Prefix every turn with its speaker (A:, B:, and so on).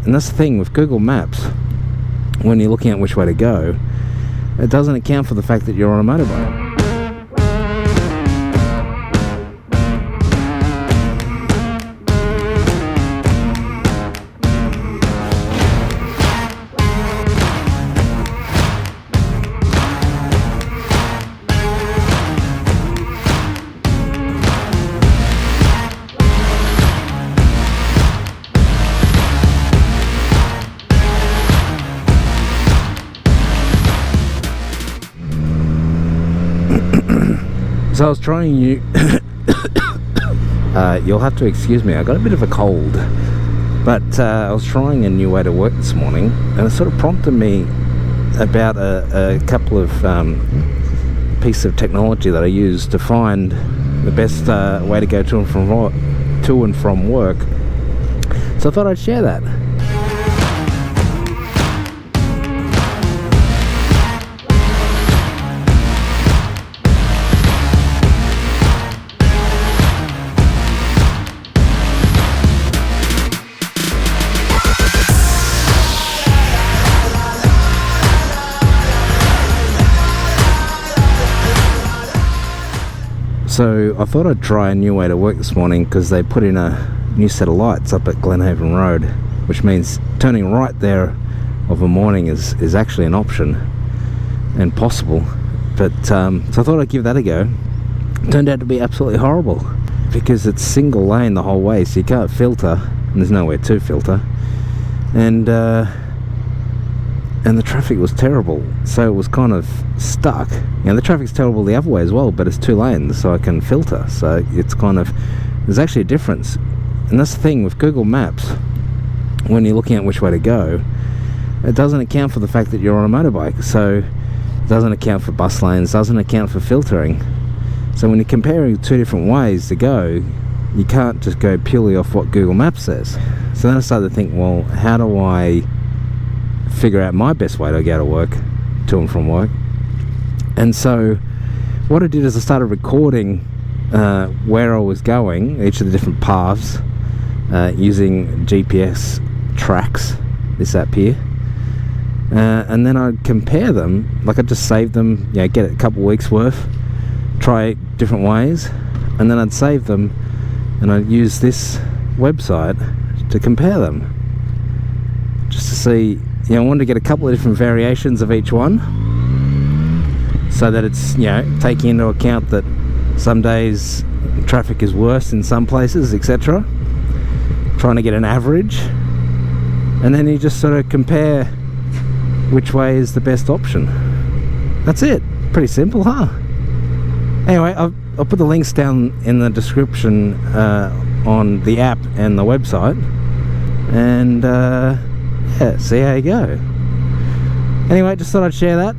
A: And that's the thing with Google Maps, when you're looking at which way to go, it doesn't account for the fact that you're on a motorbike. So I was trying you. You'll have to excuse me, I got a bit of a cold. But I was trying a new way to work this morning, and it sort of prompted me about a couple of pieces of technology that I use to find the best way to go to and from work. So I thought I'd share that. So I thought I'd try a new way to work this morning, because they put in a new set of lights up at Glenhaven Road, which means turning right there of a morning is actually an option and possible. But so I thought I'd give that a go. Turned out to be absolutely horrible, because it's single lane the whole way, so you can't filter, and there's nowhere to filter, and the traffic was terrible, so it was kind of stuck. The traffic's terrible the other way as well, but it's 2 lanes, so I can filter, so it's kind of, there's actually a difference. And that's the thing with Google Maps, when you're looking at which way to go, it doesn't account for the fact that you're on a motorbike, so it doesn't account for bus lanes, doesn't account for filtering. So when you're comparing 2 different ways to go, you can't just go purely off what Google Maps says. So then I started to think, well, how do I figure out my best way to go to work, to and from work? And so what I did is I started recording where I was going, each of the different paths, using GPS tracks, this app here, and then I'd compare them. Like, I'd just save them, get a couple weeks worth, try different ways, and then I'd save them, and I'd use this website to compare them, just to see. I wanted to get a couple of different variations of each one, so that it's, taking into account that some days traffic is worse in some places, etc. Trying to get an average, and then you just sort of compare which way is the best option. That's it. Pretty simple, huh? Anyway, I'll put the links down in the description on the app and the website, and see how you go. Anyway, just thought I'd share that.